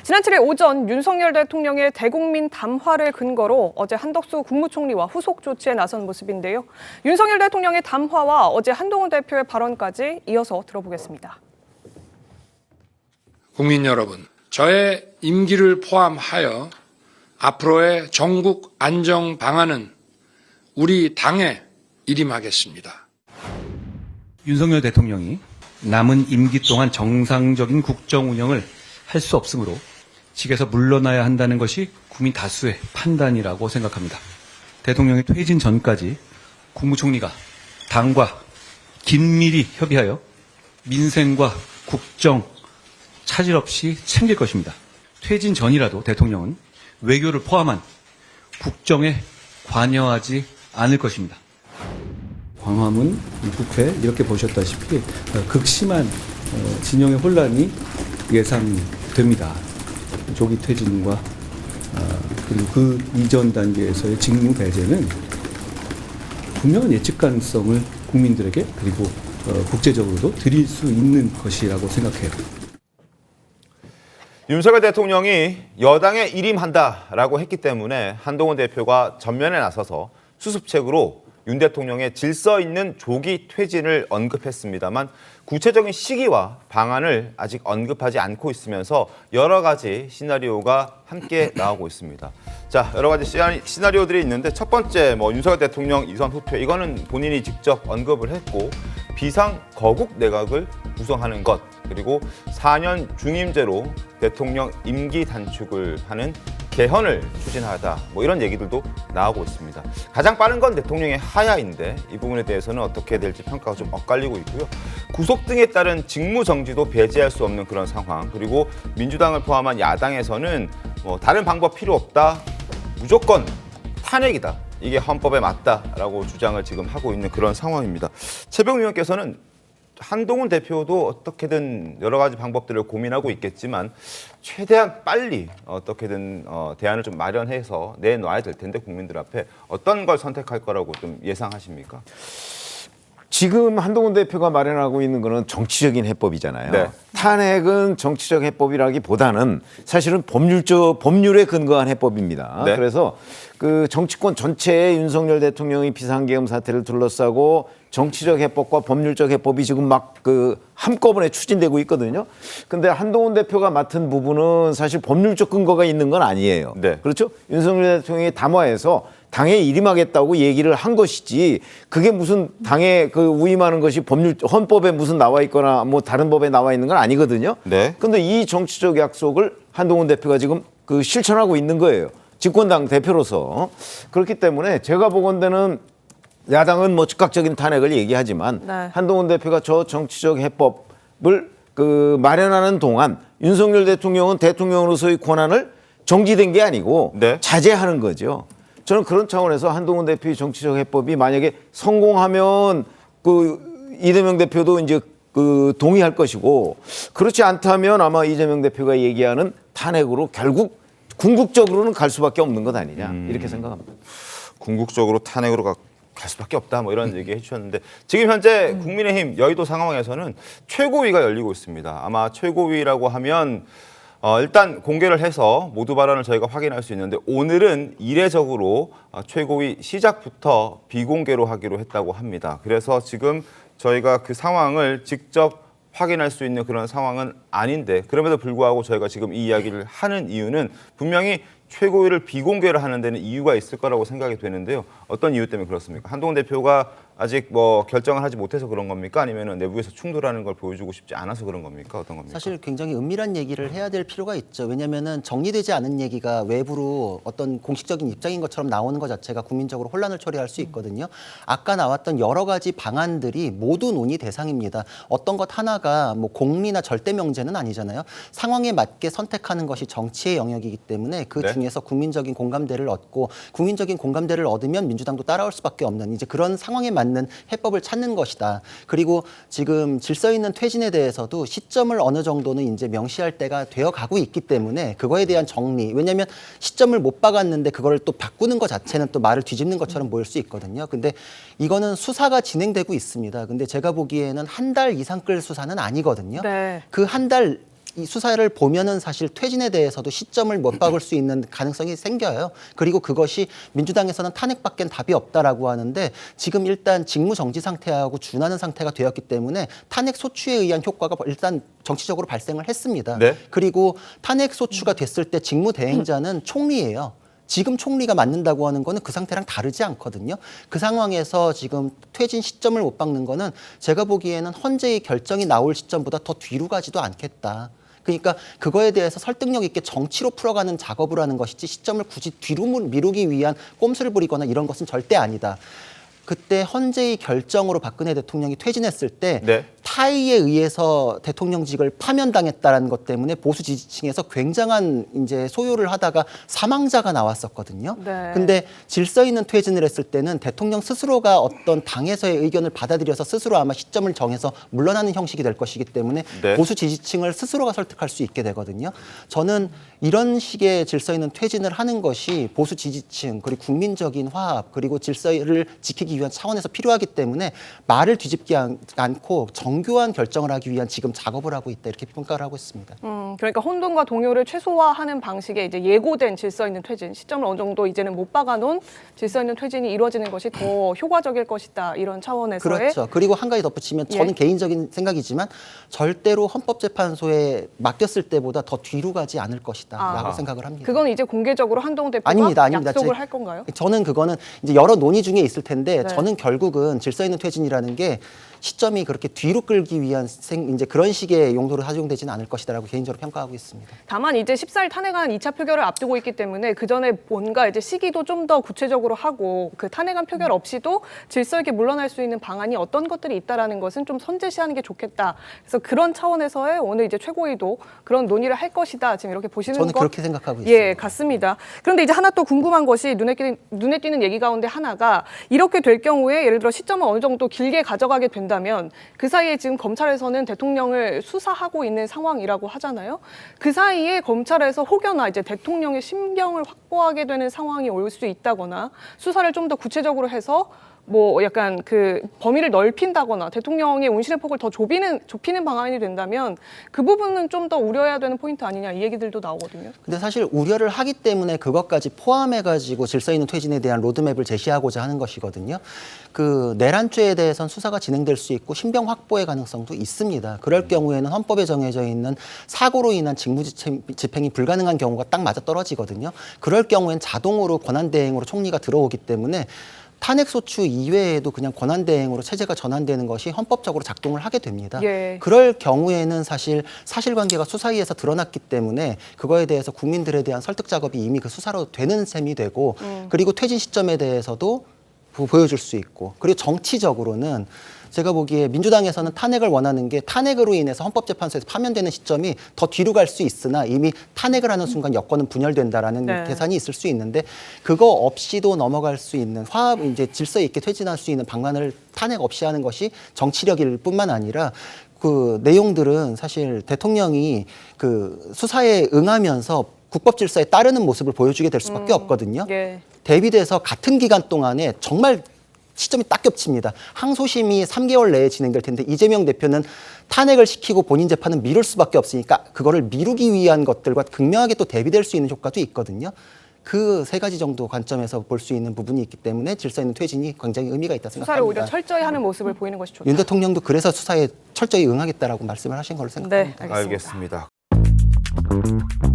지난 7일 오전 윤석열 대통령의 대국민 담화를 근거로 어제 한덕수 국무총리와 후속 조치에 나선 모습인데요. 윤석열 대통령의 담화와 어제 한동훈 대표의 발언까지 이어서 들어보겠습니다. 국민 여러분, 저의 임기를 포함하여 앞으로의 전국 안정 방안은 우리 당에 일임하겠습니다. 윤석열 대통령이 남은 임기 동안 정상적인 국정 운영을 할 수 없으므로 직에서 물러나야 한다는 것이 국민 다수의 판단이라고 생각합니다. 대통령이 퇴진 전까지 국무총리가 당과 긴밀히 협의하여 민생과 국정 차질 없이 챙길 것입니다. 퇴진 전이라도 대통령은 외교를 포함한 국정에 관여하지 않을 것입니다. 광화문, 국회 이렇게 보셨다시피 극심한 진영의 혼란이 예상됩니다. 조기 퇴진과 그리고 그 이전 단계에서의 직무 배제는 분명한 예측 가능성을 국민들에게 그리고 국제적으로도 드릴 수 있는 것이라고 생각해요. 윤석열 대통령이 여당에 일임한다라고 했기 때문에 한동훈 대표가 전면에 나서서 수습책으로 윤 대통령의 질서 있는 조기 퇴진을 언급했습니다만 구체적인 시기와 방안을 아직 언급하지 않고 있으면서 여러 가지 시나리오가 함께 나오고 있습니다. 자, 여러 가지 시나리오들이 있는데 첫 번째 윤석열 대통령 이선 후퇴 이거는 본인이 직접 언급을 했고 비상 거국 내각을 구성하는 것 그리고 4년 중임제로 대통령 임기 단축을 하는 개헌을 추진하다 이런 얘기들도 나오고 있습니다. 가장 빠른 건 대통령의 하야인데 이 부분에 대해서는 어떻게 될지 평가가 좀 엇갈리고 있고요. 구속 등에 따른 직무 정지도 배제할 수 없는 그런 상황 그리고 민주당을 포함한 야당에서는 다른 방법 필요 없다 무조건 탄핵이다 이게 헌법에 맞다라고 주장을 지금 하고 있는 그런 상황입니다. 최병우 의원께서는 한동훈 대표도 어떻게든 여러 가지 방법들을 고민하고 있겠지만 최대한 빨리 어떻게든 대안을 좀 마련해서 내놔야 될 텐데 국민들 앞에 어떤 걸 선택할 거라고 좀 예상하십니까? 지금 한동훈 대표가 마련하고 있는 거는 정치적인 해법이잖아요. 네. 탄핵은 정치적 해법이라기보다는 사실은 법률에 근거한 해법입니다. 네. 그래서 그 정치권 전체에 윤석열 대통령이 비상계엄 사태를 둘러싸고 정치적 해법과 법률적 해법이 지금 막 한꺼번에 추진되고 있거든요. 근데 한동훈 대표가 맡은 부분은 사실 법률적 근거가 있는 건 아니에요. 네. 그렇죠? 윤석열 대통령이 담화에서 당에 일임하겠다고 얘기를 한 것이지 그게 무슨 당에 위임하는 것이 헌법에 무슨 나와 있거나 다른 법에 나와 있는 건 아니거든요. 네. 근데 이 정치적 약속을 한동훈 대표가 지금 실천하고 있는 거예요. 집권당 대표로서. 그렇기 때문에 제가 보건대는 야당은 즉각적인 탄핵을 얘기하지만 네. 한동훈 대표가 저 정치적 해법을 마련하는 동안 윤석열 대통령은 대통령으로서의 권한을 정지된 게 아니고 네. 자제하는 거죠. 저는 그런 차원에서 한동훈 대표의 정치적 해법이 만약에 성공하면 이재명 대표도 이제 동의할 것이고 그렇지 않다면 아마 이재명 대표가 얘기하는 탄핵으로 결국 궁극적으로는 갈 수밖에 없는 것 아니냐 이렇게 생각합니다. 궁극적으로 탄핵으로 갈 수밖에 없다 이런 얘기 해주셨는데 지금 현재 국민의힘 여의도 상황에서는 최고위가 열리고 있습니다. 아마 최고위라고 하면 일단 공개를 해서 모두 발언을 저희가 확인할 수 있는데 오늘은 이례적으로 최고위 시작부터 비공개로 하기로 했다고 합니다. 그래서 지금 저희가 그 상황을 직접 확인할 수 있는 그런 상황은 아닌데 그럼에도 불구하고 저희가 지금 이 이야기를 하는 이유는 분명히 최고위를 비공개를 하는 데는 이유가 있을 거라고 생각이 되는데요. 어떤 이유 때문에 그렇습니까? 한동훈 대표가 아직 결정을 하지 못해서 그런 겁니까? 아니면 내부에서 충돌하는 걸 보여주고 싶지 않아서 그런 겁니까? 어떤 겁니까? 사실 굉장히 은밀한 얘기를 해야 될 필요가 있죠. 왜냐하면 정리되지 않은 얘기가 외부로 어떤 공식적인 입장인 것처럼 나오는 것 자체가 국민적으로 혼란을 초래할 수 있거든요. 아까 나왔던 여러 가지 방안들이 모두 논의 대상입니다. 어떤 것 하나가 공리나 절대 명제는 아니잖아요. 상황에 맞게 선택하는 것이 정치의 영역이기 때문에 그 중에서 국민적인 공감대를 얻고 국민적인 공감대를 얻으면 민주당도 따라올 수밖에 없는 이제 그런 상황에 맞는 해법을 찾는 것이다. 그리고 지금 질서 있는 퇴진에 대해서도 시점을 어느 정도는 이제 명시할 때가 되어 가고 있기 때문에 그거에 대한 정리. 왜냐하면 시점을 못 박았는데 그거를 또 바꾸는 것 자체는 또 말을 뒤집는 것처럼 보일 수 있거든요. 근데 이거는 수사가 진행되고 있습니다. 근데 제가 보기에는 한 달 이상 끌 수사는 아니거든요. 네. 그 한 달 이 수사를 보면은 사실 퇴진에 대해서도 시점을 못 박을 수 있는 가능성이 생겨요. 그리고 그것이 민주당에서는 탄핵밖엔 답이 없다라고 하는데 지금 일단 직무 정지 상태하고 준하는 상태가 되었기 때문에 탄핵 소추에 의한 효과가 일단 정치적으로 발생을 했습니다. 네. 그리고 탄핵 소추가 됐을 때 직무 대행자는 총리예요. 지금 총리가 맡는다고 하는 거는 그 상태랑 다르지 않거든요. 그 상황에서 지금 퇴진 시점을 못 박는 거는 제가 보기에는 헌재의 결정이 나올 시점보다 더 뒤로 가지도 않겠다. 그러니까 그거에 대해서 설득력 있게 정치로 풀어가는 작업을 하는 것이지 시점을 굳이 뒤로 미루기 위한 꼼수를 부리거나 이런 것은 절대 아니다. 그때 헌재의 결정으로 박근혜 대통령이 퇴진했을 때 네. 타의에 의해서 대통령직을 파면당했다라는 것 때문에 보수 지지층에서 굉장한 이제 소요를 하다가 사망자가 나왔었거든요. 네. 근데 질서 있는 퇴진을 했을 때는 대통령 스스로가 어떤 당에서의 의견을 받아들여서 스스로 아마 시점을 정해서 물러나는 형식이 될 것이기 때문에 네. 보수 지지층을 스스로가 설득할 수 있게 되거든요. 저는 이런 식의 질서 있는 퇴진을 하는 것이 보수 지지층 그리고 국민적인 화합 그리고 질서를 지키기 위한 차원에서 필요하기 때문에 말을 뒤집지 않고 정교한 결정을 하기 위한 지금 작업을 하고 있다 이렇게 평가를 하고 있습니다. 그러니까 혼돈과 동요를 최소화하는 방식의 이제 예고된 질서 있는 퇴진 시점을 어느 정도 이제는 못 박아놓은 질서 있는 퇴진이 이루어지는 것이 더 효과적일 것이다 이런 차원에서의 그렇죠. 그리고 한 가지 덧붙이면 저는 예. 개인적인 생각이지만 절대로 헌법재판소에 맡겼을 때보다 더 뒤로 가지 않을 것이다라고 생각을 합니다. 그건 이제 공개적으로 한동훈 대표가 아닙니다. 약속을 할 건가요? 저는 그거는 이제 여러 논의 중에 있을 텐데 네. 저는 결국은 질서 있는 퇴진이라는 게 시점이 그렇게 뒤로 끌기 위한 이제 그런 식의 용도로 사용되지는 않을 것이다라고 개인적으로 평가하고 있습니다. 다만 이제 14일 탄핵안 2차 표결을 앞두고 있기 때문에 그 전에 뭔가 이제 시기도 좀 더 구체적으로 하고 그 탄핵안 표결 없이도 질서 있게 물러날 수 있는 방안이 어떤 것들이 있다라는 것은 좀 선제시하는 게 좋겠다. 그래서 그런 차원에서의 오늘 이제 최고위도 그런 논의를 할 것이다. 지금 이렇게 보시는 저는 것 그렇게 생각하고 있습니다. 예, 같습니다. 그런데 이제 하나 또 궁금한 것이 눈에 띄는 얘기 가운데 하나가 이렇게 될 경우에 예를 들어 시점을 어느 정도 길게 가져가게 된다면 그 사이에 지금 검찰에서는 대통령을 수사하고 있는 상황이라고 하잖아요. 그 사이에 검찰에서 혹여나 이제 대통령의 심경을 확보하게 되는 상황이 올 수 있다거나 수사를 좀 더 구체적으로 해서 뭐 약간 그 범위를 넓힌다거나 대통령의 운신의 폭을 더 좁히는 방안이 된다면 그 부분은 좀 더 우려해야 되는 포인트 아니냐 이 얘기들도 나오거든요. 근데 사실 우려를 하기 때문에 그것까지 포함해가지고 질서 있는 퇴진에 대한 로드맵을 제시하고자 하는 것이거든요. 그 내란죄에 대해서는 수사가 진행될 수 있고 신병 확보의 가능성도 있습니다. 그럴 경우에는 헌법에 정해져 있는 사고로 인한 직무집행이 불가능한 경우가 딱 맞아 떨어지거든요. 그럴 경우엔 자동으로 권한대행으로 총리가 들어오기 때문에 탄핵소추 이외에도 그냥 권한대행으로 체제가 전환되는 것이 헌법적으로 작동을 하게 됩니다. 예. 그럴 경우에는 사실 사실관계가 수사위에서 드러났기 때문에 그거에 대해서 국민들에 대한 설득 작업이 이미 그 수사로 되는 셈이 되고 그리고 퇴진 시점에 대해서도 보여줄 수 있고 그리고 정치적으로는 제가 보기에 민주당에서는 탄핵을 원하는 게 탄핵으로 인해서 헌법재판소에서 파면되는 시점이 더 뒤로 갈 수 있으나 이미 탄핵을 하는 순간 여권은 분열된다라는 네. 계산이 있을 수 있는데 그거 없이도 넘어갈 수 있는 화합 이제 질서 있게 퇴진할 수 있는 방안을 탄핵 없이 하는 것이 정치력일 뿐만 아니라 그 내용들은 사실 대통령이 그 수사에 응하면서 국법 질서에 따르는 모습을 보여주게 될 수밖에 없거든요. 예. 대비돼서 같은 기간 동안에 정말 시점이 딱 겹칩니다. 항소심이 3개월 내에 진행될 텐데 이재명 대표는 탄핵을 시키고 본인 재판은 미룰 수밖에 없으니까 그거를 미루기 위한 것들과 극명하게 또 대비될 수 있는 효과도 있거든요. 그 세 가지 정도 관점에서 볼 수 있는 부분이 있기 때문에 질서 있는 퇴진이 굉장히 의미가 있다 수사를 생각합니다. 오히려 철저히 하는 모습을 보이는 것이 좋다. 윤 대통령도 그래서 수사에 철저히 응하겠다라고 말씀을 하신 걸로 생각합니다. 네, 알겠습니다. 알겠습니다.